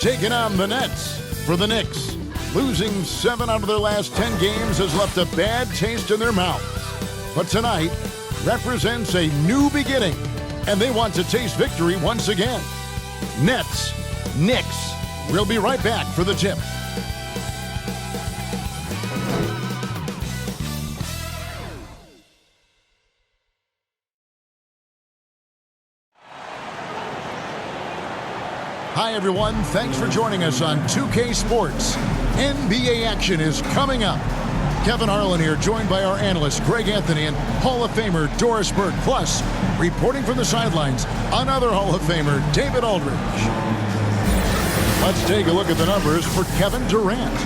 taking on the Nets. For the Knicks, losing 7 out of their last 10 games has left a bad taste in their mouths. But tonight represents a new beginning, and they want to taste victory once again. Nets, Knicks. We'll be right back for the tip. Hi, everyone. Thanks for joining us on 2K Sports. NBA action is coming up. Kevin Harlan here, joined by our analyst, Greg Anthony, and Hall of Famer Doris Burke. Plus, reporting from the sidelines, another Hall of Famer, David Aldridge. Let's take a look at the numbers for Kevin Durant.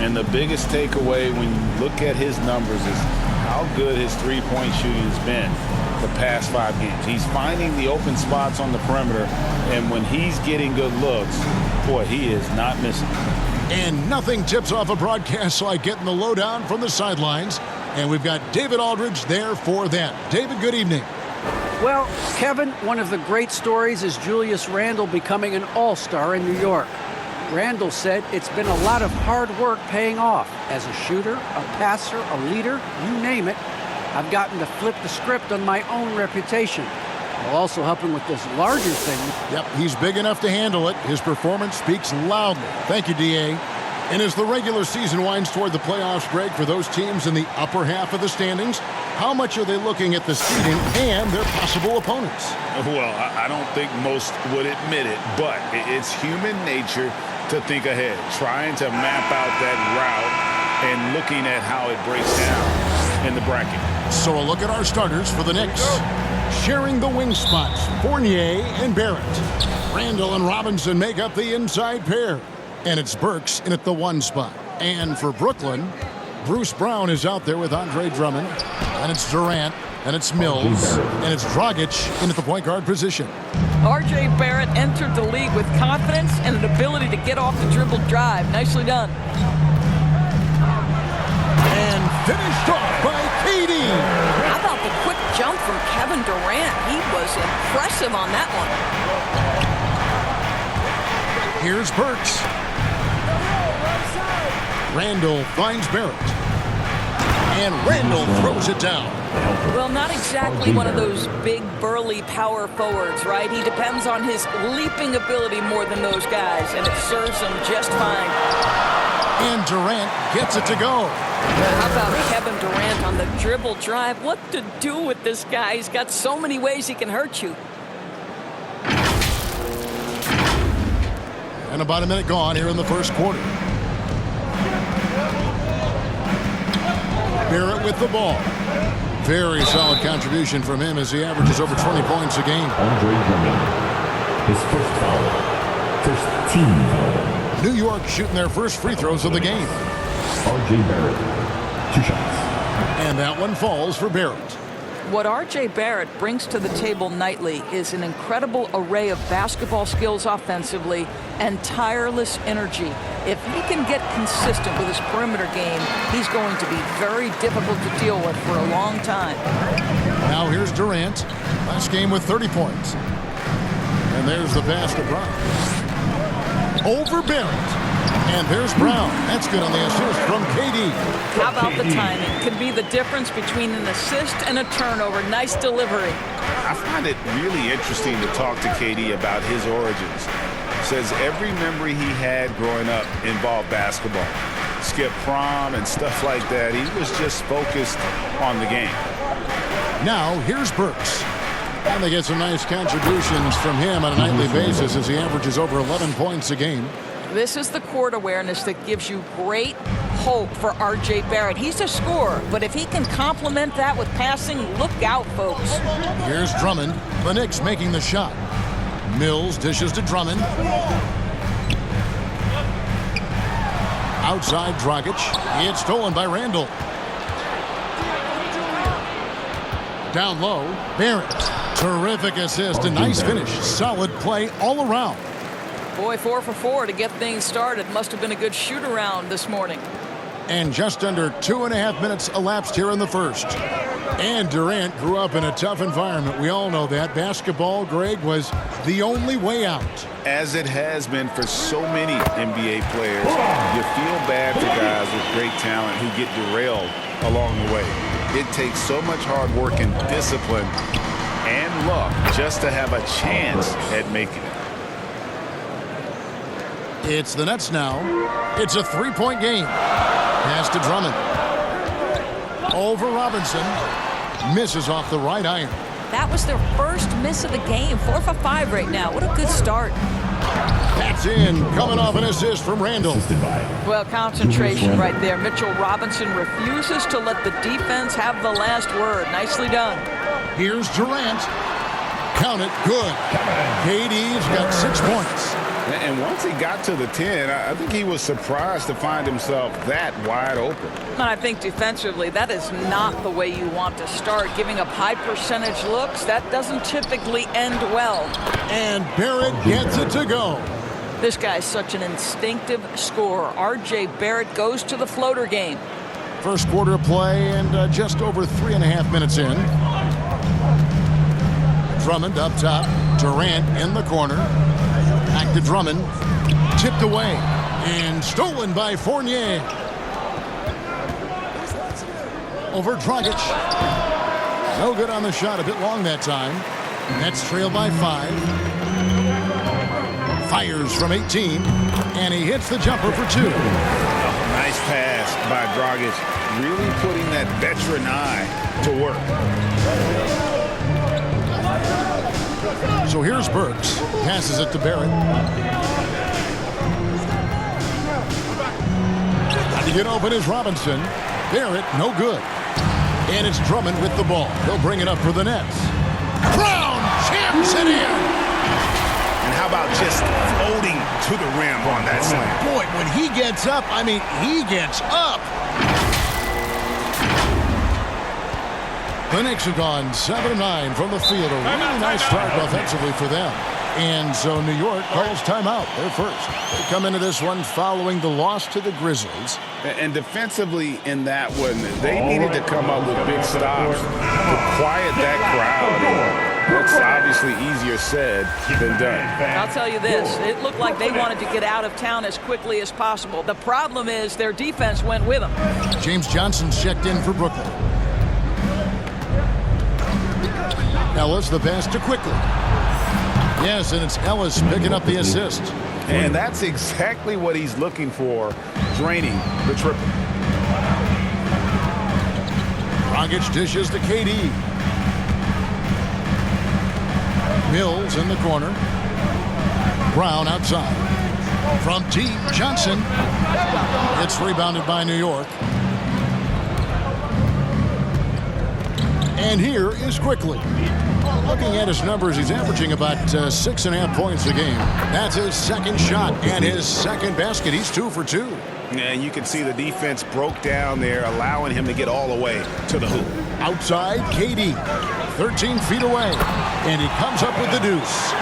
And the biggest takeaway when you look at his numbers is how good his three-point shooting has been the past 5 games. He's finding the open spots on the perimeter, and when he's getting good looks, boy, he is not missing. And nothing tips off a broadcast like getting the lowdown from the sidelines. And we've got David Aldridge there for that. David, good evening. Well, Kevin, one of the great stories is Julius Randle becoming an all-star in New York. Randle said it's been a lot of hard work paying off. As a shooter, a passer, a leader, you name it, I've gotten to flip the script on my own reputation. While also helping with this larger thing. Yep, he's big enough to handle it. His performance speaks loudly. Thank you, D.A. And as the regular season winds toward the playoffs, Greg, for those teams in the upper half of the standings, how much are they looking at the seeding and their possible opponents? Well, I don't think most would admit it, but it's human nature to think ahead, trying to map out that route and looking at how it breaks down in the bracket. So a look at our starters for the Knicks. Sharing the wing spots, Fournier and Barrett. Randle and Robinson make up the inside pair. And it's Burks in at the 1 spot. And for Brooklyn, Bruce Brown is out there with Andre Drummond. And it's Durant. And it's Mills. And it's Dragic in at the point guard position. R.J. Barrett entered the league with confidence and an ability to get off the dribble drive. Nicely done. And finished off by KD. How about the quick jump from Kevin Durant? He was impressive on that one. Here's Burks. Randle finds Barrett. And Randle throws it down. Well, not exactly one of those big, burly power forwards, right? He depends on his leaping ability more than those guys, and it serves him just fine. And Durant gets it to go. How about Kevin Durant on the dribble drive? What to do with this guy? He's got so many ways he can hurt you. And about a minute gone here in the first quarter. Barrett with the ball. Very solid contribution from him as he averages over 20 points a game. Andre Drummond, his first foul. First team foul. New York shooting their first free throws of the game. R.J. Barrett, 2 shots. And that one falls for Barrett. What R.J. Barrett brings to the table nightly is an incredible array of basketball skills offensively and tireless energy. If he can get consistent with his perimeter game, he's going to be very difficult to deal with for a long time. Now here's Durant. Last game with 30 points. And there's the pass to Brown. Over Barrett. And there's Brown. That's good on the assist from KD. How about the timing? Can be the difference between an assist and a turnover. Nice delivery. I find it really interesting to talk to KD about his origins. Says every memory he had growing up involved basketball. Skip prom and stuff like that. He was just focused on the game. Now here's Burks. And they get some nice contributions from him on a nightly basis as he averages over 11 points a game. This is the court awareness that gives you great hope for R.J. Barrett. He's a scorer, but if he can complement that with passing, look out, folks. Here's Drummond. The Knicks making the shot. Mills dishes to Drummond. Outside Dragic. It's stolen by Randle. Down low, Barrett. Terrific assist, a nice finish. Solid play all around. Boy, 4 for 4 to get things started. Must have been a good shoot-around this morning. And just under 2.5 minutes elapsed here in the first. And Durant grew up in a tough environment. We all know that. Basketball, Greg, was the only way out. As it has been for so many NBA players, you feel bad for guys with great talent who get derailed along the way. It takes so much hard work and discipline and luck just to have a chance at making it. It's the Nets now. It's a three-point game. Pass to Drummond. Over Robinson. Misses off the right iron. That was their first miss of the game. 4 for 5 right now. What a good start. That's in. Coming off an assist from Randall. Well, concentration right there. Mitchell Robinson refuses to let the defense have the last word. Nicely done. Here's Durant. Count it. Good. KD's got 6 points. And once he got to the 10, I think he was surprised to find himself that wide open. And I think defensively, that is not the way you want to start. Giving up high percentage looks, that doesn't typically end well. And Barrett gets it to go. This guy's such an instinctive scorer. R.J. Barrett goes to the floater game. First quarter of play and just over 3.5 minutes in. Drummond up top. Durant in the corner. Back to Drummond. Tipped away. And stolen by Fournier. Over Dragic. No good on the shot. A bit long that time. Nets trail by 5. Fires from 18. And he hits the jumper for 2. Nice pass by Dragic. Really putting that veteran eye to work. So here's Burks. Passes it to Barrett. Trying to get open is Robinson. Barrett, no good. And it's Drummond with the ball. He'll bring it up for the Nets. Brown jams it in. And how about just floating to the rim on that slam? Boy, when he gets up, I mean, he gets up. The Knicks have gone 7-9 from the field. A really nice start offensively for them. And so New York calls timeout. They're first. They come into this one following the loss to the Grizzlies. And defensively in that one, they needed to come up with big stops to quiet that crowd. That's obviously easier said than done. I'll tell you this, it looked like they wanted to get out of town as quickly as possible. The problem is their defense went with them. James Johnson's checked in for Brooklyn. Ellis, the pass to Quickly. Yes, and it's Ellis picking up the assist. And that's exactly what he's looking for, draining the triple. Dragic dishes to KD. Mills in the corner. Brown outside. From deep, Johnson. It's rebounded by New York. And here is Quickly. Looking at his numbers, he's averaging about 6.5 points a game. That's his second shot and his second basket. He's 2 for 2. And you can see the defense broke down there, allowing him to get all the way to the hoop. Outside, KD, 13 feet away, and he comes up with the deuce.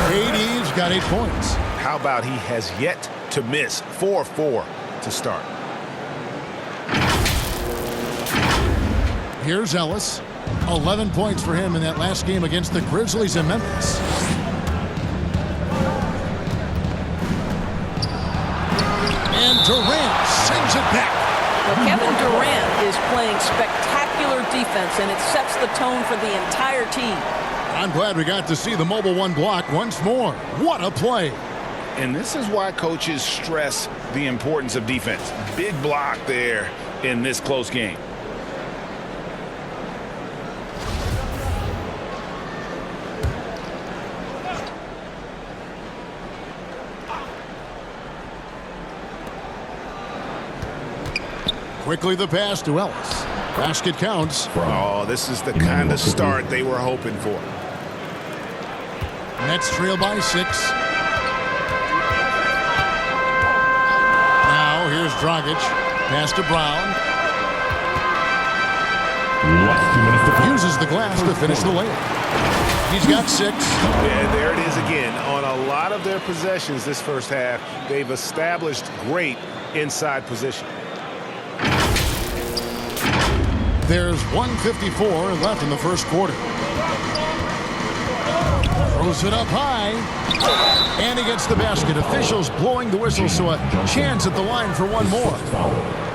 KD's got 8 points. How about he has yet to miss? 4-4 to start. Here's Ellis. 11 points for him in that last game against the Grizzlies in Memphis. And Durant sends it back. Well, Kevin Durant is playing spectacular defense, and it sets the tone for the entire team. I'm glad we got to see the mobile one block once more. What a play. And this is why coaches stress the importance of defense. Big block there in this close game. Quickly the pass to Ellis. Basket counts. Oh, this is the kind of start they were hoping for. Nets trail by 6. Now here's Dragic. Pass to Brown. Uses the glass to finish the layup. He's got 6. And there it is again. On a lot of their possessions this first half, they've established great inside position. There's 1:54 left in the first quarter. Throws it up high. And he gets the basket. Officials blowing the whistle, so a chance at the line for one more.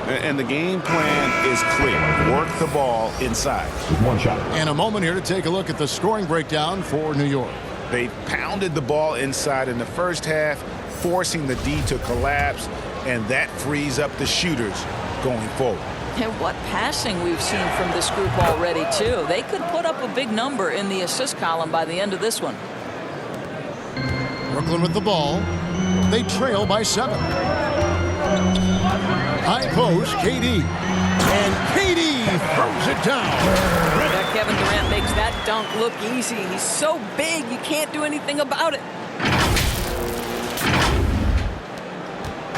And the game plan is clear. Work the ball inside. One shot. And a moment here to take a look at the scoring breakdown for New York. They pounded the ball inside in the first half, forcing the D to collapse, and that frees up the shooters going forward. And what passing we've seen from this group already, too. They could put up a big number in the assist column by the end of this one. Brooklyn with the ball. They trail by 7. High post, KD. And KD throws it down. That Kevin Durant makes that dunk look easy. He's so big, you can't do anything about it.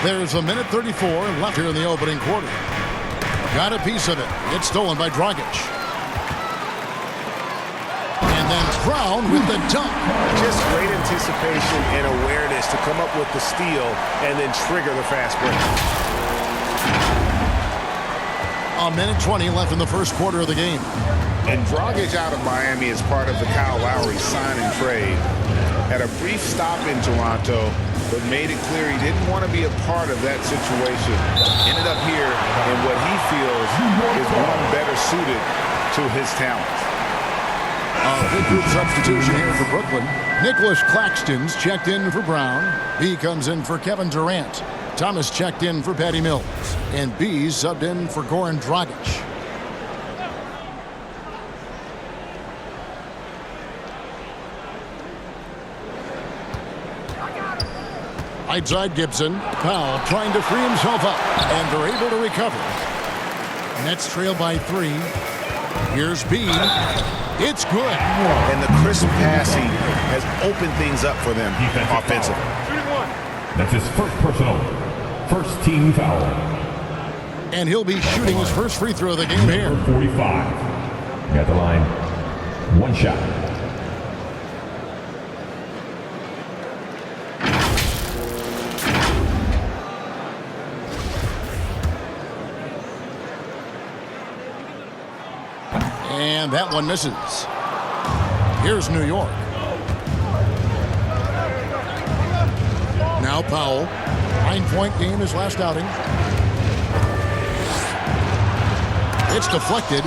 There's 1:34 left here in the opening quarter. Got a piece of it. It's stolen by Dragic. And then Brown with the dunk. Just great anticipation and awareness to come up with the steal and then trigger the fast break. 1:20 left in the first quarter of the game. And Dragic out of Miami is part of the Kyle Lowry sign and trade. Had a brief stop in Toronto, but made it clear he didn't want to be a part of that situation. Ended up here in what he feels is one better suited to his talents. Big group substitution here for Brooklyn. Nicholas Claxton's checked in for Brown. B comes in for Kevin Durant. Thomas checked in for Patty Mills. And B subbed in for Goran Dragic. Right side Gibson. Powell trying to free himself up. And they're able to recover. Nets trail by 3. Here's B. It's good. And the crisp passing has opened things up for them offensively. That's his first personal. First team foul. And he'll be shooting his first free throw of the game here. Number 45. At the line. One shot. And that one misses. Here's New York. Now Powell. 9-point game his last outing. It's deflected.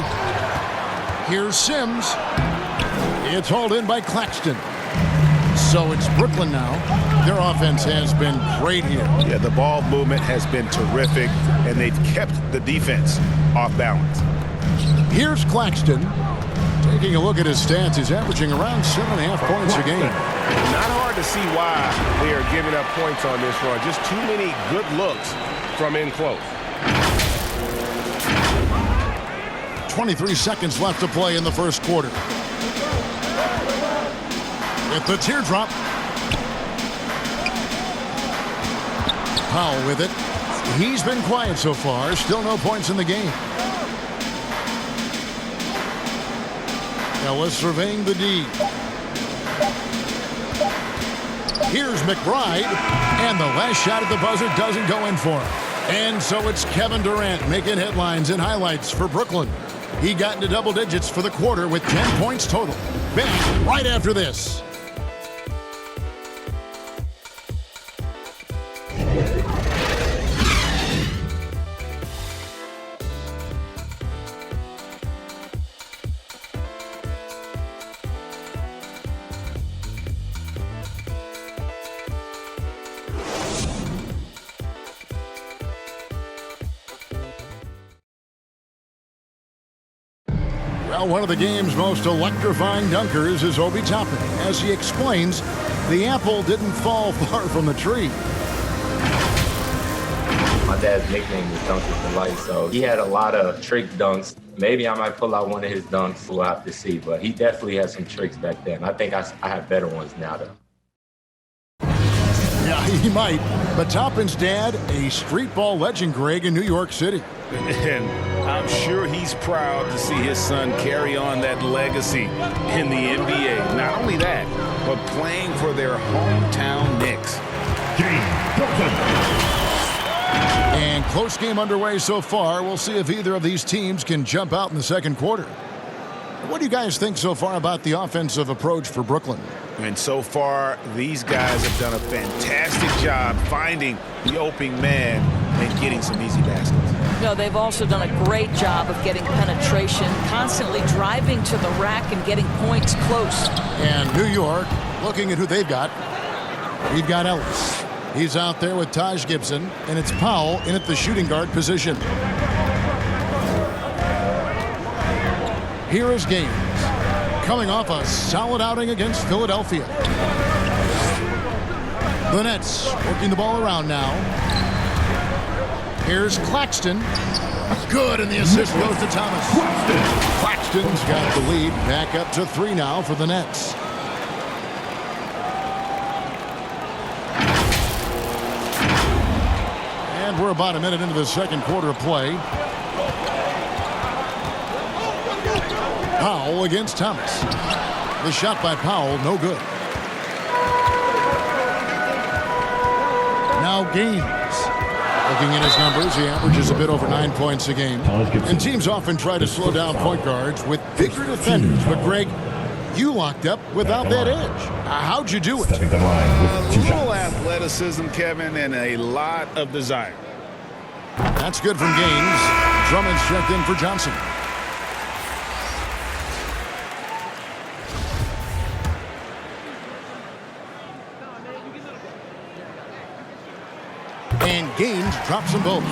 Here's Sims. It's hauled in by Claxton. So it's Brooklyn now. Their offense has been great here. Yeah, the ball movement has been terrific, and they've kept the defense off balance. Here's Claxton. Taking a look at his stats, he's averaging around 7.5 points a game. Not hard to see why they are giving up points on this run. Just too many good looks from in close. 23 seconds left to play in the first quarter. With the teardrop. Powell with it. He's been quiet so far. Still no points in the game. Ellis surveying the D. Here's McBride. And the last shot at the buzzer doesn't go in for him. And so it's Kevin Durant making headlines and highlights for Brooklyn. He got into double digits for the quarter with 10 points total. Back right after this. Well, one of the game's most electrifying dunkers is Obi Toppin. As he explains, the apple didn't fall far from the tree. My dad's nickname was Dunker for Life, so he had a lot of trick dunks. Maybe I might pull out one of his dunks. We'll have to see, but he definitely had some tricks back then. I think I have better ones now, though. Yeah, he might. But Toppin's dad, a street ball legend, Greg, in New York City. And I'm sure he's proud to see his son carry on that legacy in the NBA. Not only that, but playing for their hometown Knicks. And close game underway so far. We'll see if either of these teams can jump out in the second quarter. What do you guys think so far about the offensive approach for Brooklyn? And so far, these guys have done a fantastic job finding the opening man and getting some easy baskets. No, they've also done a great job of getting penetration, constantly driving to the rack and getting points close. And New York, looking at who they've got. We've got Ellis. He's out there with Taj Gibson, and it's Powell in at the shooting guard position. Here is Gaines, coming off a solid outing against Philadelphia. The Nets working the ball around now. Here's Claxton. Good, and the assist goes to Thomas. Claxton's got the lead back up to 3 now for the Nets. And we're about a minute into the second quarter of play. Powell against Thomas. The shot by Powell, no good. Now Gaines. Looking at his numbers, he averages a bit over 9 points a game. And teams often try to slow down point guards with bigger defenders. But, Greg, you locked up without that edge. How'd you do it? A little athleticism, Kevin, and a lot of desire. That's good from Gaines. Drummond's checked in for Johnson. And Gaines drops them both.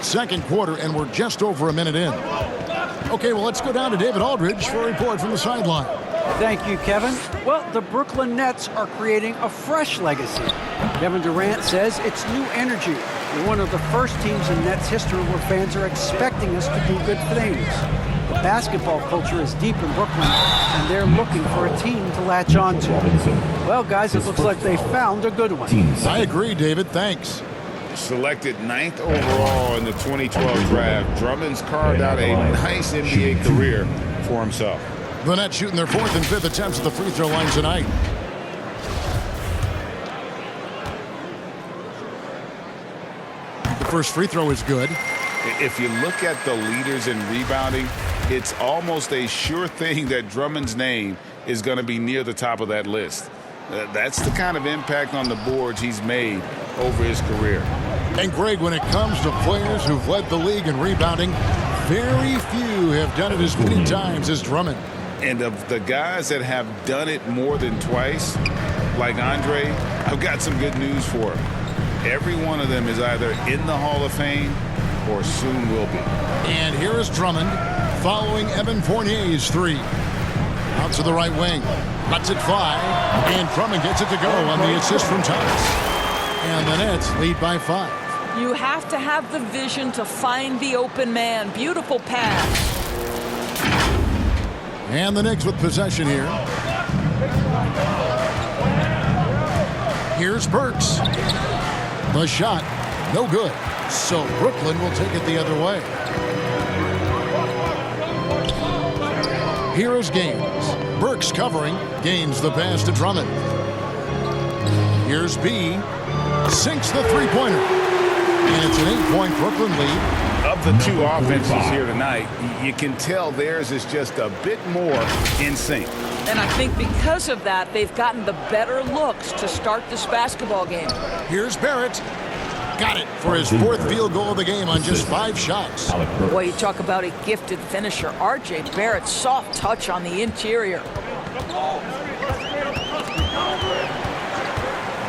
Second quarter, and we're just over a minute in. Okay, well, let's go down to David Aldridge for a report from the sideline. Thank you, Kevin. Well, the Brooklyn Nets are creating a fresh legacy. Kevin Durant says it's new energy. We're one of the first teams in Nets history where fans are expecting us to do good things. The basketball culture is deep in Brooklyn, and they're looking for a team to latch on to. Well, guys, it looks like they found a good one. I agree, David. Thanks. Selected 9th overall in the 2012 draft, Drummond's carved out a nice NBA career for himself. The Nets shooting their 4th and 5th attempts at the free throw line tonight. The first free throw is good. If you look at the leaders in rebounding, it's almost a sure thing that Drummond's name is going to be near the top of that list. That's the kind of impact on the boards he's made over his career. And, Greg, when it comes to players who've led the league in rebounding, very few have done it as many times as Drummond. And of the guys that have done it more than twice, like Andre, I've got some good news for him. Every one of them is either in the Hall of Fame or soon will be. And here is Drummond following Evan Fournier's 3. Out to the right wing. Cuts it 5. And Drummond gets it to go on the assist from Thomas. And the Nets lead by 5. You have to have the vision to find the open man. Beautiful pass. And the Knicks with possession here. Here's Burks. The shot, no good. So Brooklyn will take it the other way. Here is Gaines. Burks covering. Gaines the pass to Drummond. Here's B. Sinks the three-pointer. And it's an 8-point Brooklyn lead. Of the two offenses here tonight, you can tell theirs is just a bit more in sync. And I think because of that, they've gotten the better looks to start this basketball game. Here's Barrett. Got it for his 4th field goal of the game on just 5 shots. Boy, you talk about a gifted finisher. R.J. Barrett's soft touch on the interior.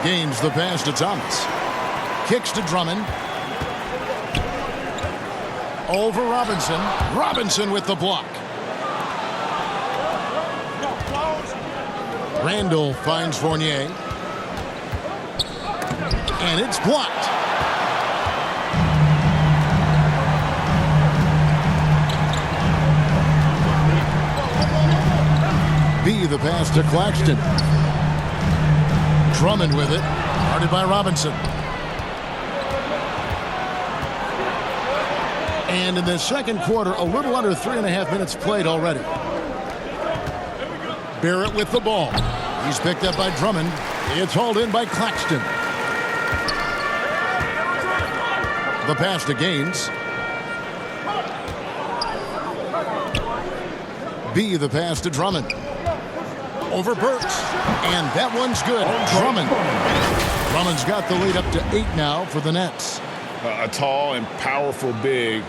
Gaines the pass to Thomas. Kicks to Drummond. Over Robinson. Robinson with the block. Randall finds Fournier. And it's blocked. B the pass to Claxton. Drummond with it. Guarded by Robinson. And in the second quarter, a little under 3.5 minutes played already. Barrett with the ball. He's picked up by Drummond. It's hauled in by Claxton. The pass to Gaines. B, the pass to Drummond. Over Burks. And that one's good. Drummond. Drummond's got the lead up to 8 now for the Nets. A tall and powerful big.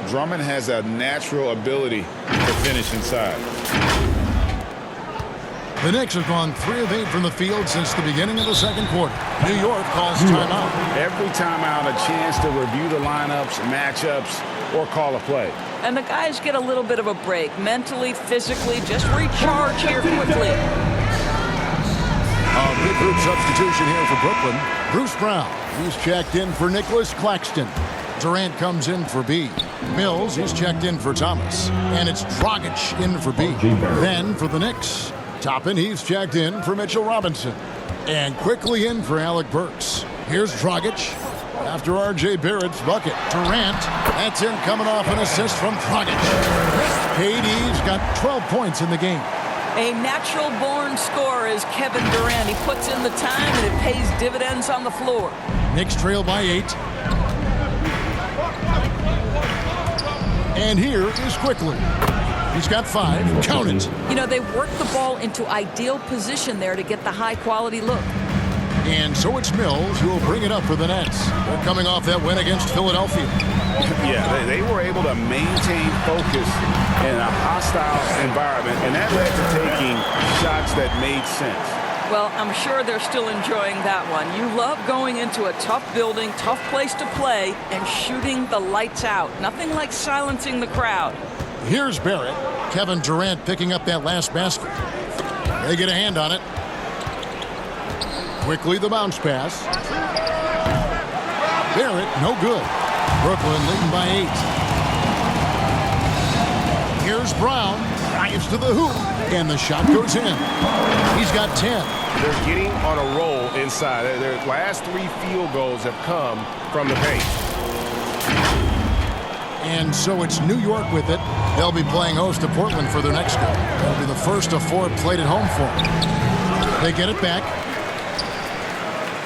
Drummond has a natural ability to finish inside. The Knicks have gone 3 of 8 from the field since the beginning of the second quarter. New York calls timeout. Every timeout, a chance to review the lineups, matchups, or call a play. And the guys get a little bit of a break, mentally, physically, just recharge here quickly. A big group substitution here for Brooklyn. Bruce Brown, he's checked in for Nicholas Claxton. Durant comes in for B. Mills, he's checked in for Thomas. And it's Dragic in for B. Then for the Knicks, Toppin, he's checked in for Mitchell Robinson. And quickly in for Alec Burks. Here's Dragic after R.J. Barrett's bucket. Durant, that's in coming off an assist from Dragic. KD's got 12 points in the game. A natural-born scorer is Kevin Durant. He puts in the time, and it pays dividends on the floor. Knicks trail by 8. And here is Quickly. He's got 5. Count it. You know, they work the ball into ideal position there to get the high-quality look. And so it's Mills who will bring it up for the Nets. They're coming off that win against Philadelphia. Yeah, they were able to maintain focus in a hostile environment, and that led to taking shots that made sense. Well, I'm sure they're still enjoying that one. You love going into a tough building, tough place to play, and shooting the lights out. Nothing like silencing the crowd. Here's Barrett. Kevin Durant picking up that last basket. They get a hand on it. Quickly the bounce pass. Barrett, no good. Brooklyn leading by 8. Here's Brown. Drives to the hoop. And the shot goes in. He's got 10. They're getting on a roll inside. Their last 3 field goals have come from the paint. And so it's New York with it. They'll be playing host to Portland for their next game. That'll be the first of 4 played at home for them. They get it back.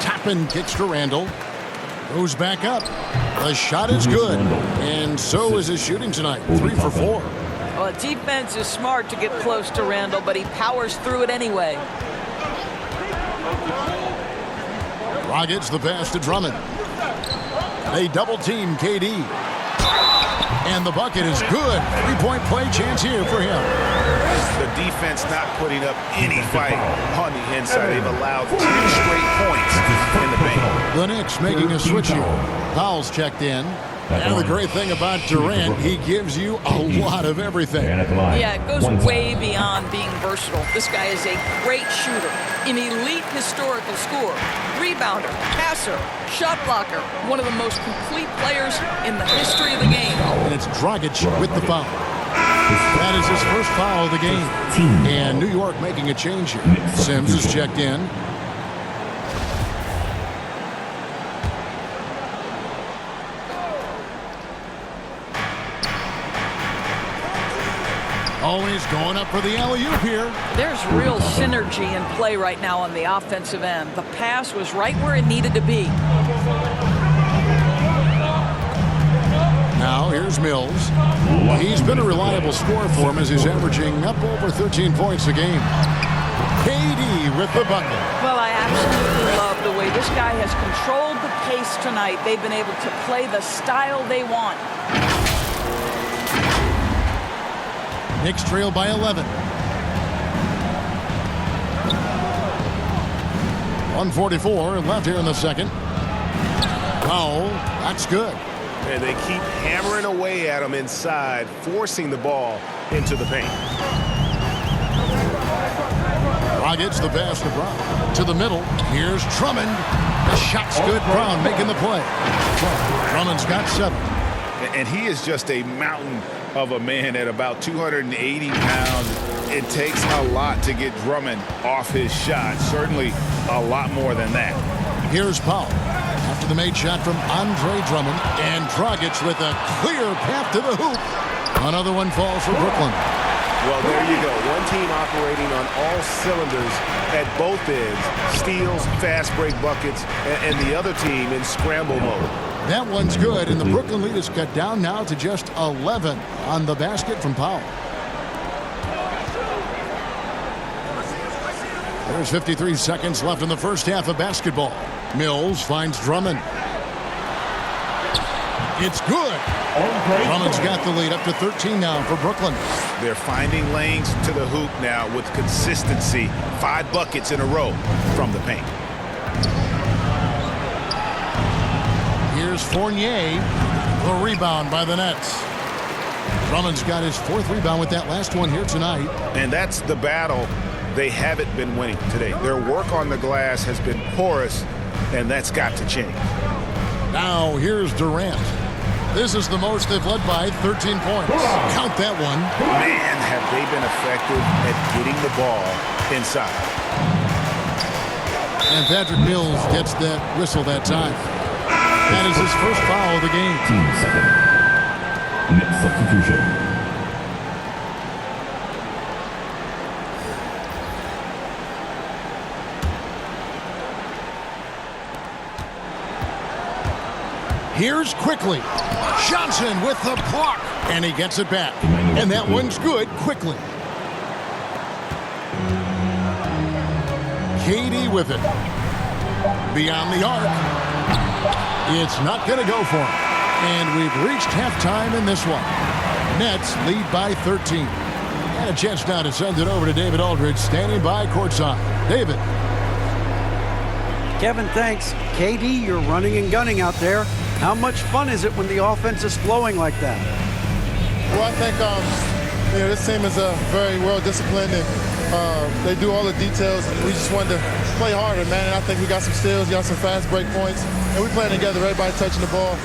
Toppin kicks to Randall. Goes back up. The shot is good. And so is his shooting tonight. 3 for 4. Well, defense is smart to get close to Randall, but he powers through it anyway. Dragic the pass to Drummond. They double team KD. And the bucket is good. 3-point play chance here for him. The defense not putting up any fight on the inside. They've allowed 2 straight points in the paint. The Knicks making a switch here. Powell's checked in. And the great thing about Durant, he gives you a lot of everything. Yeah, it goes way beyond being versatile. This guy is a great shooter, an elite historical scorer, rebounder, passer, shot blocker, one of the most complete players in the history of the game. And it's Dragic with the foul. That is his first foul of the game. And New York making a change here. Sims is checked in. Oh, he's going up for the alley-oop here. There's real synergy in play right now on the offensive end. The pass was right where it needed to be. Now here's Mills. He's been a reliable scorer for him as he's averaging up over 13 points a game. KD with the bucket. Well, I absolutely love the way this guy has controlled the pace tonight. They've been able to play the style they want. Knicks trail by 11. 1:44 left here in the second. Foul. That's good. And they keep hammering away at him inside, forcing the ball into the paint. Dragic the pass to Brown. To the middle. Here's Drummond. The shot's good. Brown making the play. Drummond's got 7. And he is just a mountain of a man at about 280 pounds. It takes a lot to get Drummond off his shot. Certainly a lot more than that. Here's Powell. After the made shot from Andre Drummond. And Dragic with a clear path to the hoop. Another one falls for Brooklyn. Well, there you go. One team operating on all cylinders at both ends. Steals, fast break buckets, and the other team in scramble mode. That one's good, and the Brooklyn lead is cut down now to just 11 on the basket from Powell. There's 53 seconds left in the first half of basketball. Mills finds Drummond. It's good. Drummond's got the lead up to 13 now for Brooklyn. They're finding lanes to the hoop now with consistency. 5 buckets in a row from the paint. Here's Fournier. The rebound by the Nets. Drummond's got his 4th rebound with that last one here tonight. And that's the battle they haven't been winning today. Their work on the glass has been porous, and that's got to change. Now here's Durant. This is the most they've led by, 13 points. Count that one. Man, have they been effective at getting the ball inside. And Patrick Mills gets that whistle that time. That is his first foul of the game. Team second. Net substitution. Here's Quickly. Johnson with the block. And he gets it back. And that one's good. Quickly. KD with it. Beyond the arc. It's not going to go for him. And we've reached halftime in this one. Nets lead by 13. And a chance now to send it over to David Aldridge, standing by courtside. David. Kevin, thanks. KD, you're running and gunning out there. How much fun is it when the offense is flowing like that? Well, I think this team is very well disciplined, and they do all the details. And we just wanted to play harder, man. And I think we got some steals, got some fast break points, and we playing together. Everybody touching the ball.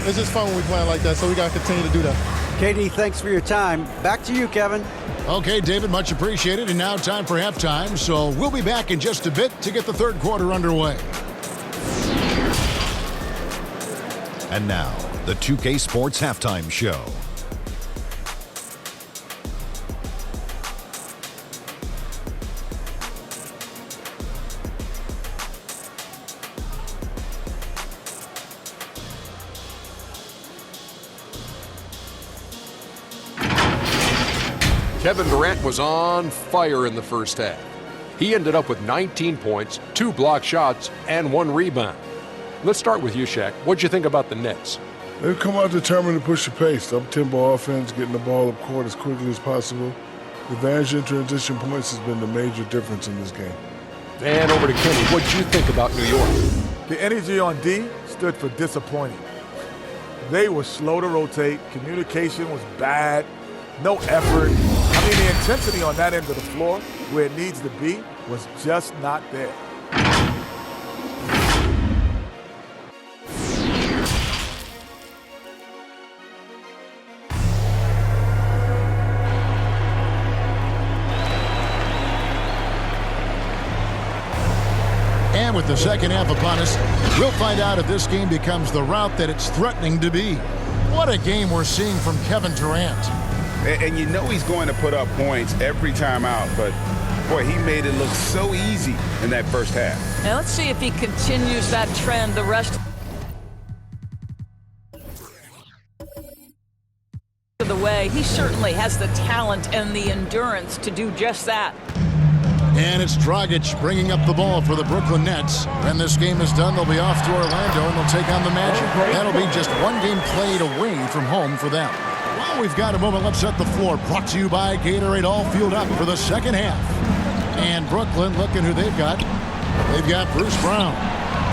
It's just fun when we playing like that. So we got to continue to do that. KD, thanks for your time. Back to you, Kevin. Okay, David, much appreciated. And now time for halftime. So we'll be back in just a bit to get the third quarter underway. And now, the 2K Sports Halftime Show. Kevin Durant was on fire in the first half. He ended up with 19 points, 2 block shots, and 1 rebound. Let's start with you, Shaq. What'd you think about the Nets? They've come out determined to push the pace. Up-tempo offense, getting the ball up court as quickly as possible. The advantage in transition points has been the major difference in this game. And over to Kenny. What'd you think about New York? The energy on D stood for disappointing. They were slow to rotate. Communication was bad. No effort. I mean, the intensity on that end of the floor, where it needs to be, was just not there. And with the second half upon us, we'll find out if this game becomes the route that it's threatening to be. What a game we're seeing from Kevin Durant. And you know he's going to put up points every time out, but boy, he made it look so easy in that first half. Now let's see if he continues that trend the rest of the way. He certainly has the talent and the endurance to do just that. And it's Dragic bringing up the ball for the Brooklyn Nets. When this game is done, they'll be off to Orlando and they'll take on the Magic. That'll be just one game played away from home for them. Well, we've got a moment. Let's set the floor. Brought to you by Gatorade, all fueled up for the second half. And Brooklyn, look at who they've got. They've got Bruce Brown.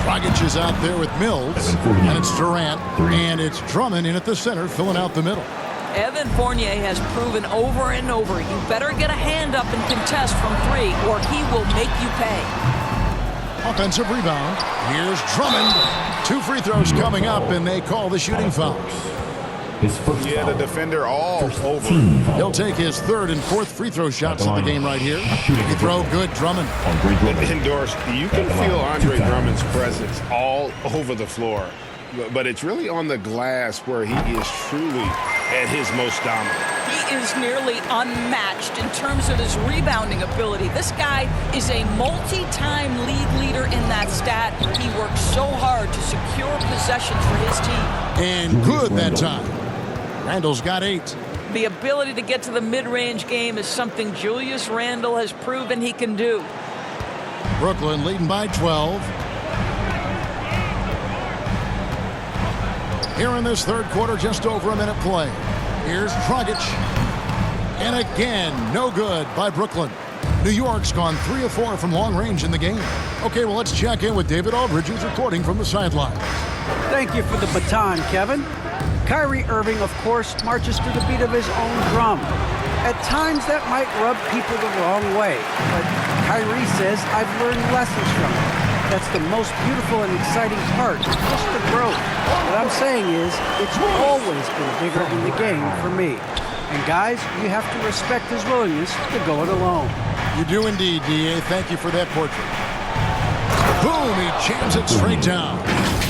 Dragic is out there with Mills. And it's Durant. And it's Drummond in at the center, filling out the middle. Evan Fournier has proven over and over, you better get a hand up and contest from 3 or he will make you pay. Offensive rebound. Here's Drummond. 2 free throws coming up, and they call the shooting foul. Yeah, the defender all over. He'll take his 3rd and 4th free throw shots of the game right here. He throw good, Drummond. Indoors, you can feel Andre Drummond's presence all over the floor. but it's really on the glass where he is truly at his most dominant. He is nearly unmatched in terms of his rebounding ability. This guy is a multi-time league leader in that stat. He works so hard to secure possessions for his team. And good that time. Randall's got 8. The ability to get to the mid-range game is something Julius Randle has proven he can do. Brooklyn leading by 12. Here in this third quarter, just over a minute play. Here's Dragic. And again, no good by Brooklyn. New York's gone 3 of 4 from long range in the game. Okay, well, let's check in with David Aldridge, who's reporting from the sidelines. Thank you for the baton, Kevin. Kyrie Irving, of course, marches to the beat of his own drum. At times, that might rub people the wrong way. But Kyrie says, I've learned lessons from it. That's the most beautiful and exciting part, just the growth. What I'm saying is, it's always been bigger in the game for me. And guys, you have to respect his willingness to go it alone. You do indeed, D.A. Thank you for that portrait. Boom, he jams it straight down.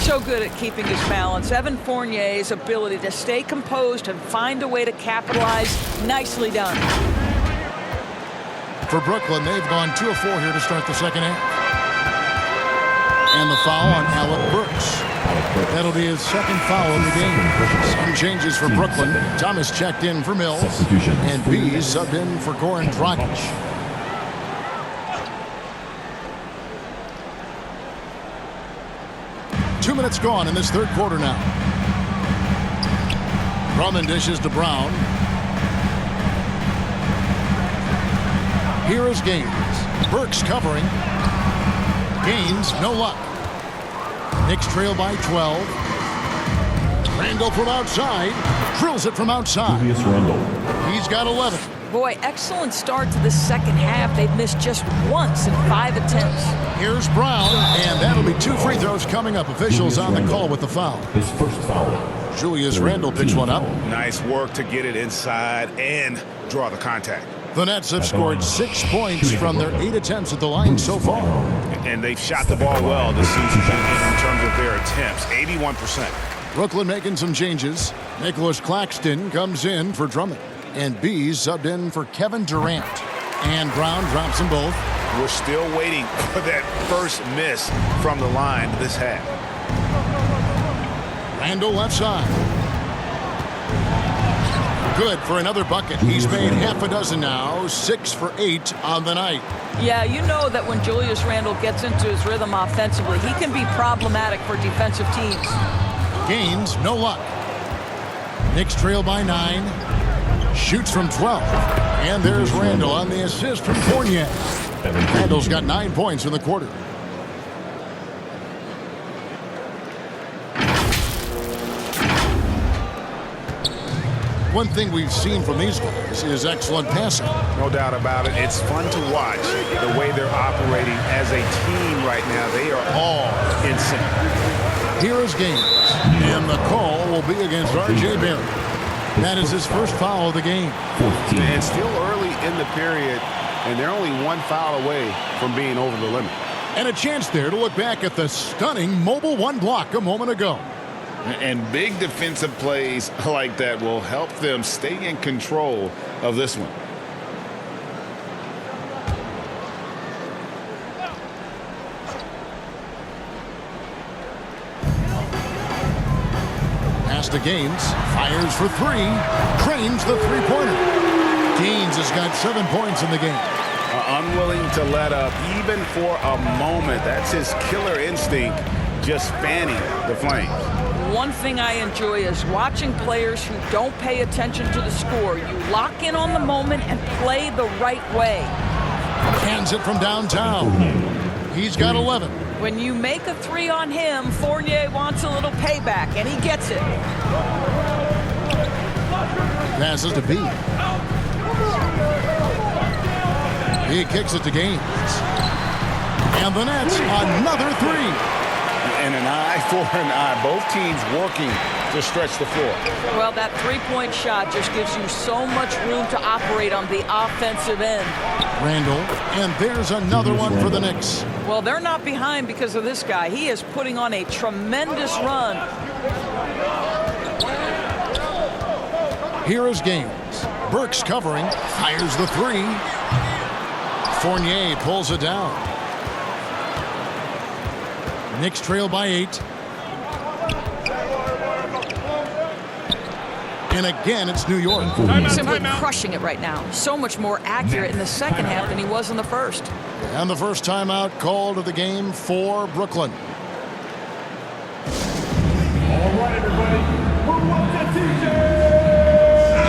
So good at keeping his balance. Evan Fournier's ability to stay composed and find a way to capitalize, nicely done. For Brooklyn, they've gone 2 of 4 here to start the second half. And the foul on Alec Burks. That'll be his second foul of the game. Some changes for Brooklyn. Thomas checked in for Mills. And B subbed in for Goran Dragic. Two minutes gone in this third quarter now. Drummond dishes to Brown. Here is Gaines. Burks covering. Gaines, no luck. Knicks trail by 12. Randall from outside. Drills it from outside. He's got 11. Boy, excellent start to the second half. They've missed just once in 5 attempts. Here's Brown, and that'll be 2 free throws coming up. Officials on the call with the foul. His first foul. Julius Randle picks one up. Nice work to get it inside and draw the contact. The Nets have scored 6 points from their 8 attempts at the line so far. And they've shot the ball well this season in terms of their attempts, 81%. Brooklyn making some changes. Nicholas Claxton comes in for Drummond. And B subbed in for Kevin Durant. And Brown drops them both. We're still waiting for that first miss from the line this half. Randall left side. Good for another bucket. He's made half a dozen now, 6 for 8 on the night. Yeah, you know that when Julius Randle gets into his rhythm offensively, he can be problematic for defensive teams. Gaines, no luck. Knicks trail by 9. Shoots from 12. And there's Randall on the assist from Fournier. Randall's got 9 points in the quarter. One thing we've seen from these guys is excellent passing. No doubt about it. It's fun to watch the way they're operating as a team right now. They are all in sync. Here is Gaines. And the call will be against R.J. Barrett. That is his first foul of the game. And still early in the period, and they're only 1 foul away from being over the limit. And a chance there to look back at the stunning mobile 1 block a moment ago. And big defensive plays like that will help them stay in control of this one. Pass to Gaines. Fires for 3. Cranes the three-pointer. Gaines has got 7 points in the game. Unwilling to let up even for a moment. That's his killer instinct, just fanning the flames. One thing I enjoy is watching players who don't pay attention to the score. You lock in on the moment and play the right way. Hands it from downtown. He's got 11. When you make a 3 on him, Fournier wants a little payback, and he gets it. Passes to B. He kicks it to Gaines. And the Nets, another 3. And an eye for an eye. Both teams working to stretch the floor. Well, that three-point shot just gives you so much room to operate on the offensive end. Randall, and there's another one for the Knicks. Well, they're not behind because of this guy. He is putting on a tremendous run. Here is Gaines. Burks covering. Fires the three. Fournier pulls it down. Knicks trail by 8. And again, it's New York. Simply crushing it right now. So much more accurate in the second half than he was in the first. And the first timeout called of the game for Brooklyn. All right, everybody.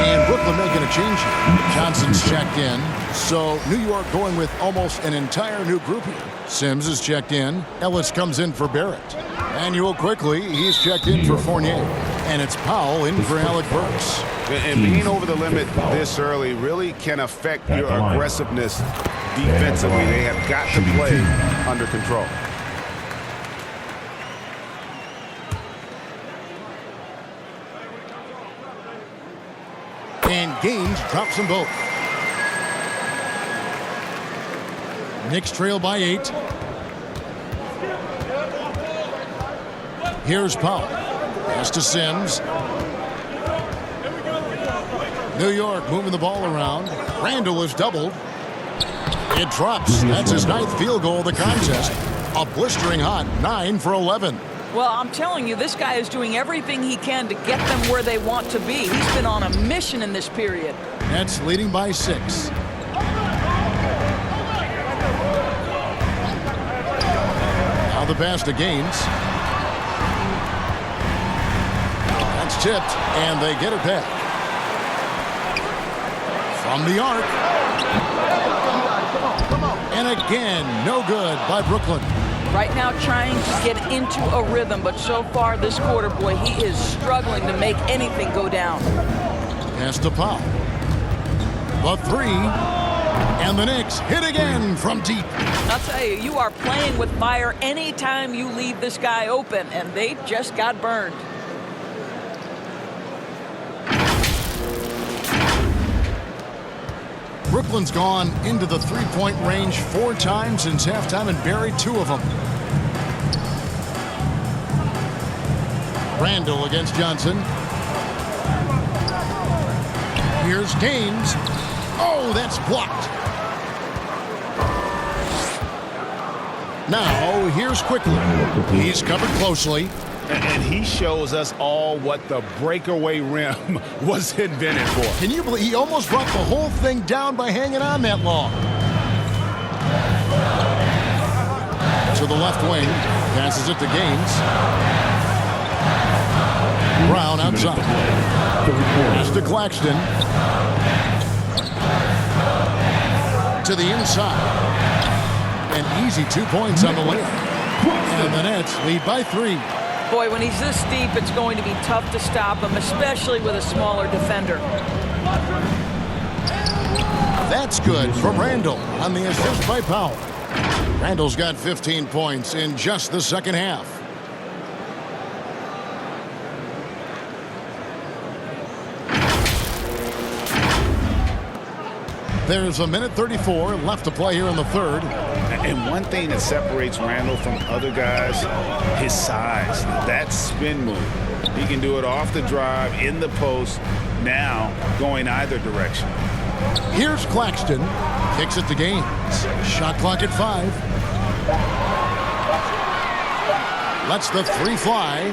And Brooklyn making a change here. Johnson's checked in. So New York going with almost an entire new group here. Sims is checked in. Ellis comes in for Barrett. Manuel quickly. He's checked in for Fournier. And it's Powell in for Alec Burks. And being over the limit this early really can affect your aggressiveness defensively. They have got to play under control. And Gaines drops them both. Knicks trail by 8. Here's Powell. Pass to Sims. New York moving the ball around. Randall is doubled. It drops. That's his 9th field goal of the contest. A blistering hot 9 for 11. Well, I'm telling you, this guy is doing everything he can to get them where they want to be. He's been on a mission in this period. Nets leading by 6. Now the pass to Gaines. That's tipped, and they get it back. From the arc. And again, no good by Brooklyn. Right now trying to get into a rhythm, but so far this quarter, boy, he is struggling to make anything go down. Pass to Powell. The 3. And the Knicks hit again from deep. I'll tell you, you are playing with fire anytime you leave this guy open, and they just got burned. Brooklyn's gone into the three-point range 4 times since halftime and buried 2 of them. Randall against Johnson. Here's Gaines. Oh, that's blocked. Now, here's quickly. He's covered closely. And he shows us all what the breakaway rim was invented for. Can you believe he almost brought the whole thing down by hanging on that long? To the left wing. Passes it to Gaines. Brown outside. Pass to Claxton. To the inside. An easy 2 points on the layup. And the Nets lead by 3. Boy, when he's this deep, it's going to be tough to stop him, especially with a smaller defender. That's good from Randall on the assist by Powell. Randall's got 15 points in just the second half. There's a minute 34 left to play here in the third. And one thing that separates Randall from other guys, his size. That spin move. He can do it off the drive, in the post, now going either direction. Here's Claxton. Kicks it to Gaines. Shot clock at 5. Lets the 3 fly.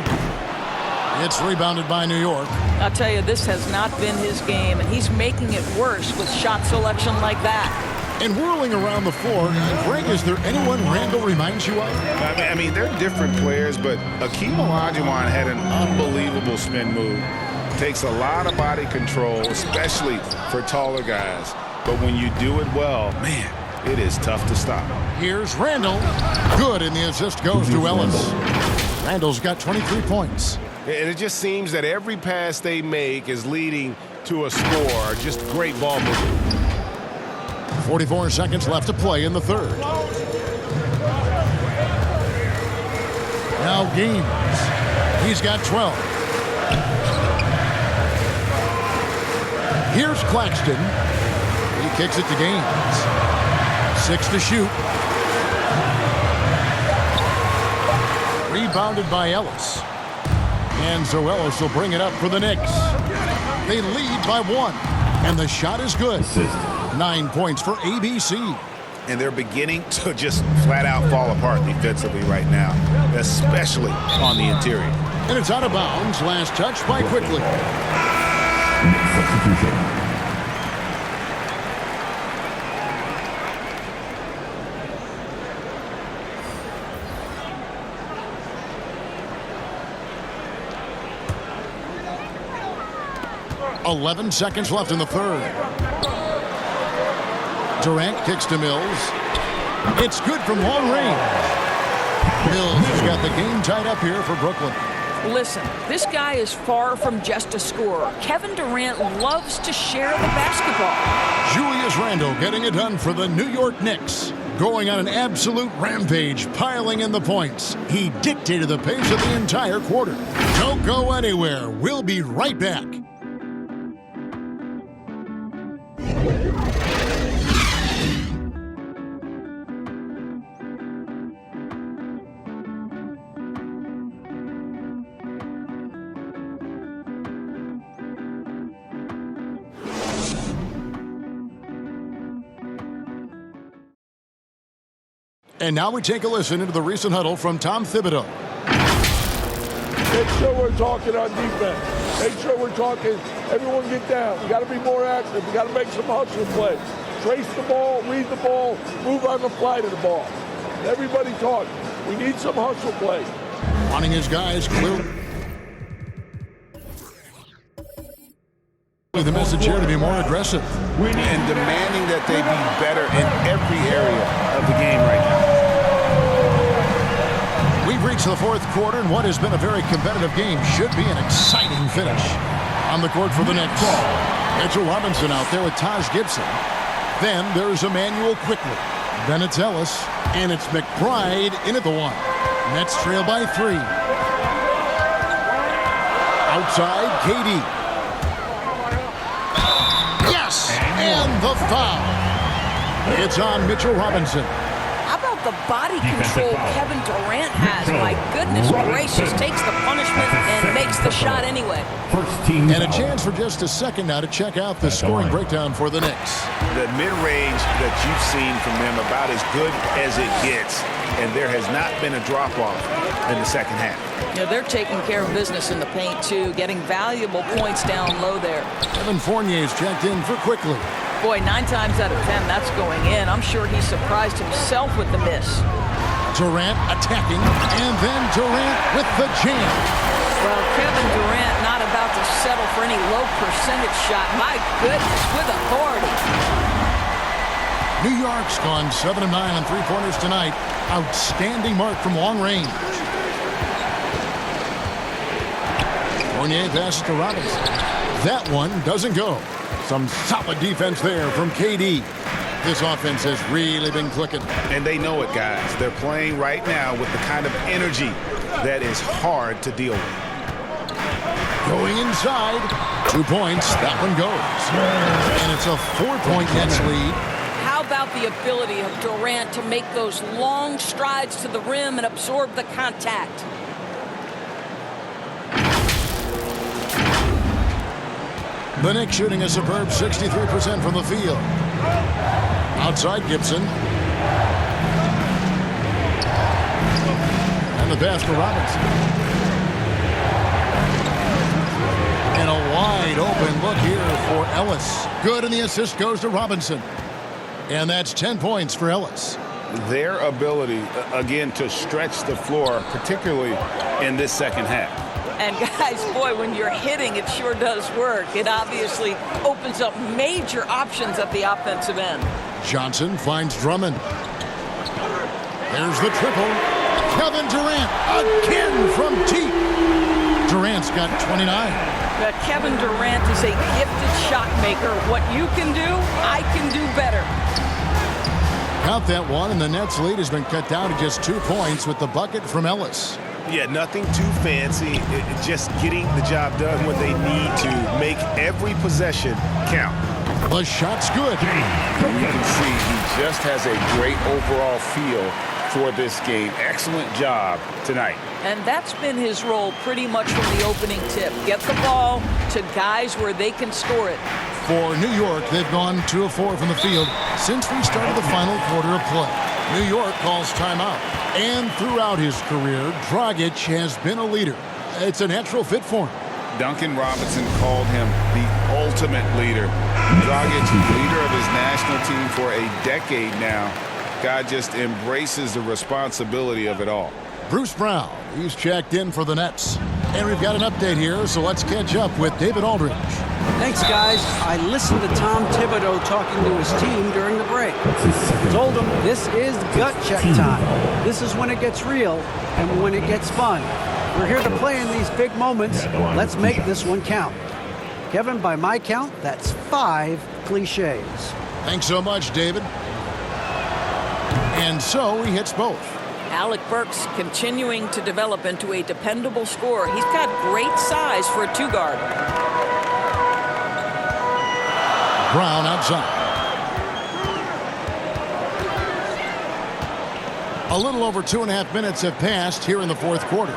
It's rebounded by New York. I'll tell you, this has not been his game, and he's making it worse with shot selection like that. And whirling around the floor, Greg, is there anyone Randall reminds you of? I mean, they're different players, but Akeem Olajuwon had an unbelievable spin move. Takes a lot of body control, especially for taller guys. But when you do it well, man, it is tough to stop. Here's Randall. Good, and the assist goes to Ellis. Randall's got 23 points. And it just seems that every pass they make is leading to a score. Just great ball movement. 44 seconds left to play in the third. Now Gaines. He's got 12. Here's Claxton. He kicks it to Gaines. 6 to shoot. Rebounded by Ellis. And so Ellis will bring it up for the Knicks. They lead by 1. And the shot is good. 9 points for ABC. And they're beginning to just flat out fall apart defensively right now, especially on the interior. And it's out of bounds. Last touch by Quickly. Next substitution. .11 seconds left in the third. Durant kicks to Mills. It's good from long range. Mills has got the game tied up here for Brooklyn. Listen, this guy is far from just a scorer. Kevin Durant loves to share the basketball. Julius Randle getting it done for the New York Knicks. Going on an absolute rampage, piling in the points. He dictated the pace of the entire quarter. Don't go anywhere. We'll be right back. And now we take a listen into the recent huddle from Tom Thibodeau. Make sure we're talking on defense. Make sure we're talking, everyone get down. We got to be more active. We got to make some hustle plays. Trace the ball, read the ball, move on the fly to the ball. Everybody talk. We need some hustle plays. Wanting his guys clear. The message here to be more aggressive. And demanding that they be better in every area of the game right now. We've reached the fourth quarter, and what has been a very competitive game should be an exciting finish. On the court for the Knicks, Mitchell Robinson out there with Taj Gibson. Then there's Emmanuel Quickly. Then it's Ellis, and it's McBride in at the 1. Nets trail by 3. Outside, KD. Yes, and the foul. It's on Mitchell Robinson. How about the body control Kevin Durant has? My goodness gracious, takes the punishment and makes the shot anyway. And a chance for just a second now to check out the scoring breakdown for the Knicks. The mid-range that you've seen from them about as good as it gets, and there has not been a drop-off in the second half. Yeah, they're taking care of business in the paint, too, getting valuable points down low there. Evan Fournier's checked in for Quickly. Boy, 9 times out of 10, that's going in. I'm sure he surprised himself with the miss. Durant attacking, and then Durant with the jam. Well, Kevin Durant not about to settle for any low percentage shot. My goodness, with authority. New York's gone 7 of 9 on three-pointers tonight. Outstanding mark from long range. Fournier passes to Robinson. That one doesn't go. Some solid defense there from KD. This offense has really been clicking. And they know it, guys. They're playing right now with the kind of energy that is hard to deal with. Going inside. 2 points. That one goes. And it's a 4-point Nets lead. How about the ability of Durant to make those long strides to the rim and absorb the contact? The Knicks shooting a superb 63% from the field. Outside Gibson. And the pass to Robinson. And a wide open look here for Ellis. Good, and the assist goes to Robinson. And that's 10 points for Ellis. Their ability, again, to stretch the floor, particularly in this second half. And guys, boy, when you're hitting, it sure does work. It obviously opens up major options at the offensive end. Johnson finds Drummond. There's the triple. Kevin Durant again from deep. Durant's got 29. Kevin Durant is a gifted shot maker. What you can do, I can do better. Count that one, and the Nets lead has been cut down to just 2 points with the bucket from Ellis. Yeah, nothing too fancy. Just getting the job done when they need to. Make every possession count. The shot's good. You can see he just has a great overall feel for this game. Excellent job tonight. And that's been his role pretty much from the opening tip. Get the ball to guys where they can score it. For New York, they've gone 2 of 4 from the field since we started the final quarter of play. New York calls timeout. And throughout his career, Dragic has been a leader. It's a natural fit for him. Duncan Robinson called him the ultimate leader. Dragic, leader of his national team for a decade now. Guy just embraces the responsibility of it all. Bruce Brown, he's checked in for the Nets. And we've got an update here, so let's catch up with David Aldridge. Thanks, guys. I listened to Tom Thibodeau talking to his team during the break. Told them this is gut check time. This is when it gets real and when it gets fun. We're here to play in these big moments. Let's make this one count. Kevin, by my count, that's 5 cliches. Thanks so much, David. And so he hits both. Alec Burks continuing to develop into a dependable scorer. He's got great size for a 2-guard. Brown outside. A little over 2.5 minutes have passed here in the fourth quarter.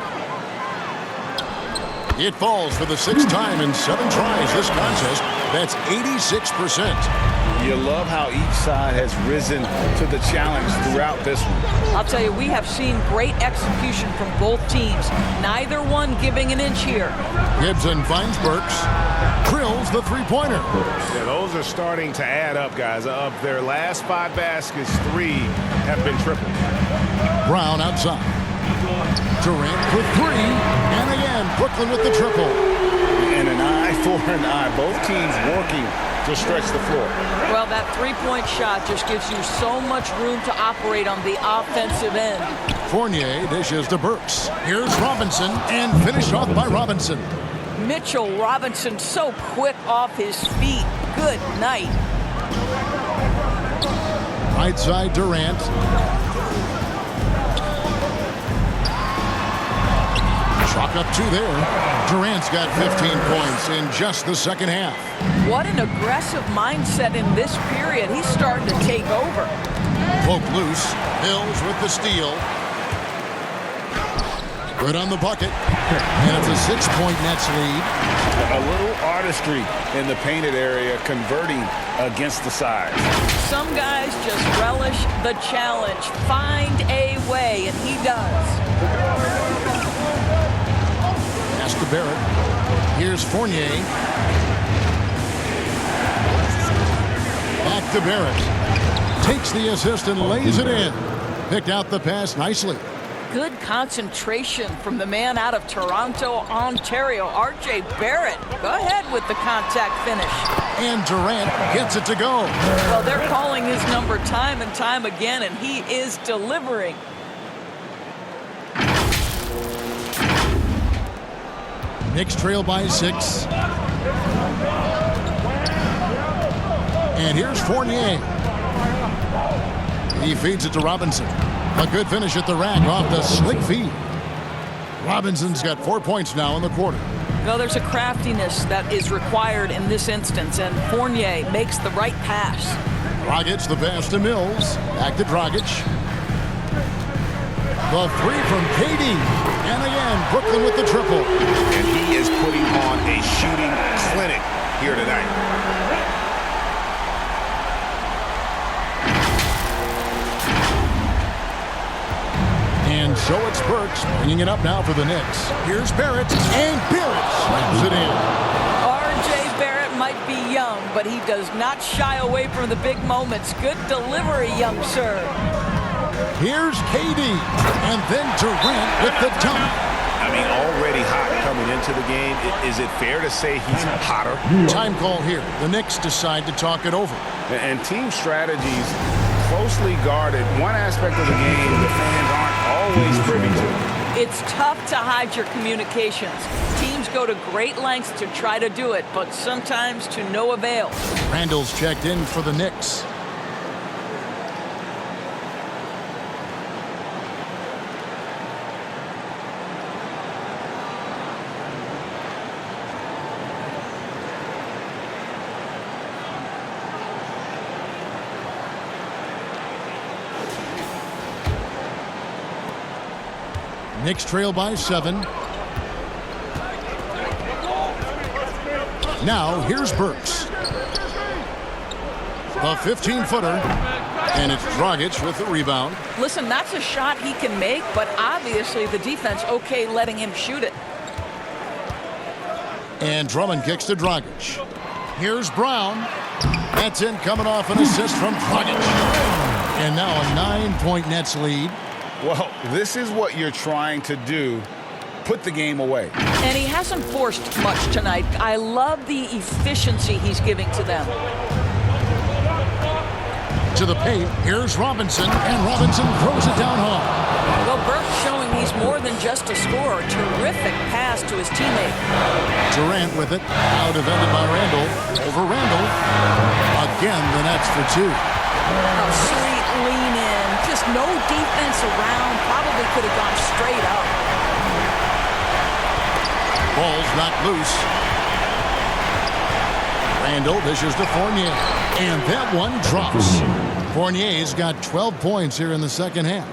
It falls for the 6th time in 7 tries this contest. That's 86%. You love how each side has risen to the challenge throughout this one. I'll tell you, we have seen great execution from both teams. Neither one giving an inch here. Gibson finds Burks. Drills the 3-pointer. Yeah, those are starting to add up, guys. Of their last 5 baskets, 3 have been tripled. Brown outside. Durant with 3. And again, Brooklyn with the triple. And an eye for an eye. Both teams working to stretch the floor. Well, that 3-point shot just gives you so much room to operate on the offensive end. Fournier dishes to Burks. Here's Robinson, and finished off by Robinson. Mitchell Robinson so quick off his feet. Good night. Right side Durant. Chalk up 2 there. Durant's got 15 points in just the second half. What an aggressive mindset in this period. He's starting to take over. Poke loose. Hills with the steal. Good on the bucket. And it's a 6-point Nets lead. A little artistry in the painted area, converting against the size. Some guys just relish the challenge. Find a way, and he does. Pass to Barrett. Here's Fournier. Back to Barrett. Takes the assist and lays it in. Picked out the pass nicely. Good concentration from the man out of Toronto, Ontario, R.J. Barrett. Go ahead with the contact finish. And Durant gets it to go. Well, they're calling his number time and time again, and he is delivering. Knicks trail by 6. And here's Fournier. He feeds it to Robinson. A good finish at the rack off the slick feed. Robinson's got 4 points now in the quarter. Well, there's a craftiness that is required in this instance, and Fournier makes the right pass. Dragic the pass to Mills. Back to Dragic. The 3 from KD. And again, Brooklyn with the triple. And he is putting on a shooting clinic here tonight. And so it's Burks bringing it up now for the Knicks. Here's Barrett, and Barrett slams it in. R.J. Barrett might be young, but he does not shy away from the big moments. Good delivery, young sir. Here's KD, and then Durant with the dunk. I mean, already hot coming into the game. Is it fair to say he's hotter? Time call here. The Knicks decide to talk it over. And team strategies closely guarded. One aspect of the game the fans aren't always privy to. It's tough to hide your communications. Teams go to great lengths to try to do it, but sometimes to no avail. Randall's checked in for the Knicks. Knicks trail by 7. Now here's Burks. A 15-footer. And it's Dragic with the rebound. Listen, that's a shot he can make, but obviously the defense okay letting him shoot it. And Drummond kicks to Dragic. Here's Brown. That's in, coming off an assist from Dragic. And now a 9-point Nets lead. Well, this is what you're trying to do. Put the game away. And he hasn't forced much tonight. I love the efficiency he's giving to them. To the paint, here's Robinson, and Robinson throws it down hard. Well, Burke's showing he's more than just a scorer. Terrific pass to his teammate. Durant with it, now defended by Randall. Over Randall. Again, the Nets for 2. A sweet lean in. Just no defense around. Probably could have gone straight up. Ball's not loose. Randall dishes to Fournier. And that one drops. Fournier's got 12 points here in the second half.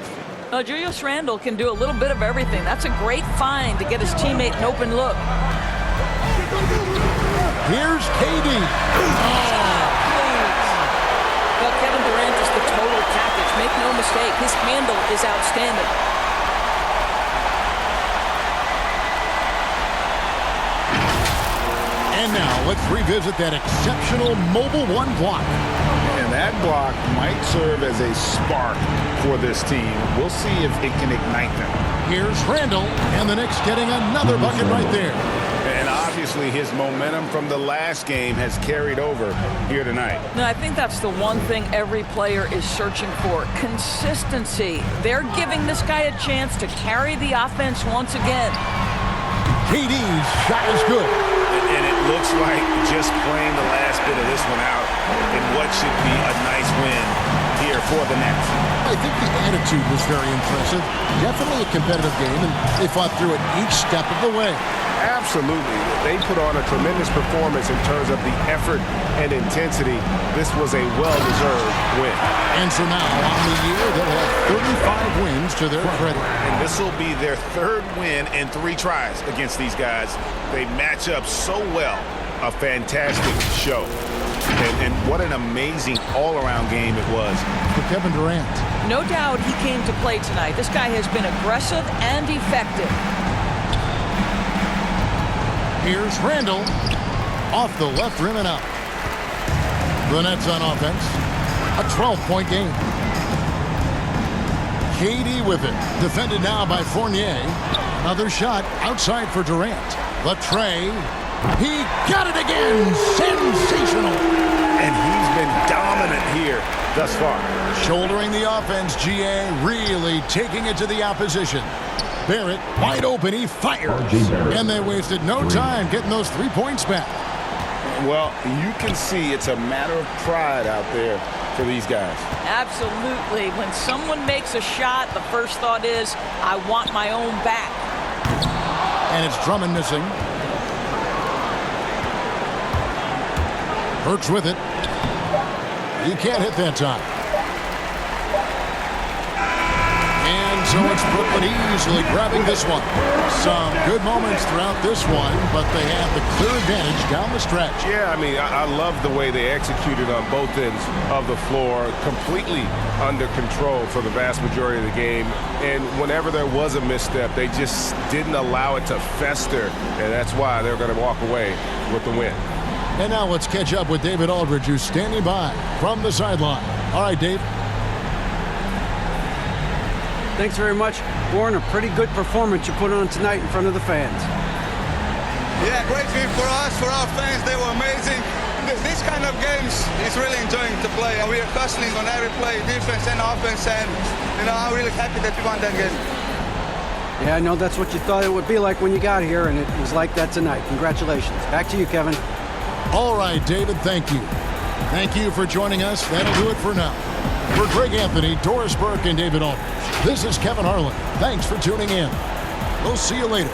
Julius Randle can do a little bit of everything. That's a great find to get his teammate an open look. Here's KD. Well, Kevin Durant is the total package. Make no mistake, his handle is outstanding. And now let's revisit that exceptional mobile 1 block. And that block might serve as a spark for this team. We'll see if it can ignite them. Here's Randall, and the Knicks getting another bucket right there. And obviously his momentum from the last game has carried over here tonight. No, I think that's the one thing every player is searching for. Consistency. They're giving this guy a chance to carry the offense once again. KD's shot is good. And it looks like just playing the last bit of this one out in what should be a nice win here for the Nets. I think the attitude was very impressive. Definitely a competitive game, and they fought through it each step of the way. Absolutely. They put on a tremendous performance in terms of the effort and intensity. This was a well-deserved win. And so now, on the year, they'll have 35 wins to their credit. And this will be their 3rd win in 3 tries against these guys. They match up so well. A fantastic show. And what an amazing all-around game it was. For Kevin Durant. No doubt he came to play tonight. This guy has been aggressive and effective. Here's Randall. Off the left rim and out. The Nets on offense. A 12-point game. KD with it. Defended now by Fournier. Another shot outside for Durant. The tray. He got it again. Sensational. And he's been dominant here thus far. Shouldering the offense, GA really taking it to the opposition. Barrett wide open, he fired. And they wasted no time getting those 3 points back. Well, you can see it's a matter of pride out there for these guys. Absolutely. When someone makes a shot, the first thought is, I want my own back. And it's Drummond missing. Hurts with it. He can't hit that time. And so it's Brooklyn easily grabbing this one. Some good moments throughout this one, but they have the clear advantage down the stretch. Yeah, I mean, I love the way they executed on both ends of the floor, completely under control for the vast majority of the game. And whenever there was a misstep, they just didn't allow it to fester, and that's why they're going to walk away with the win. And now let's catch up with David Aldridge, who's standing by from the sideline. All right, Dave. Thanks very much. Warren, a pretty good performance you put on tonight in front of the fans. Yeah, great win for us, for our fans. They were amazing. This kind of games is really enjoying to play, and we are hustling on every play, defense and offense, and I'm really happy that we won that game. Yeah, I know that's what you thought it would be like when you got here, and it was like that tonight. Congratulations. Back to you, Kevin. All right, David, thank you. Thank you for joining us. That'll do it for now. For Greg Anthony, Doris Burke, and David Aldridge, this is Kevin Harlan. Thanks for tuning in. We'll see you later.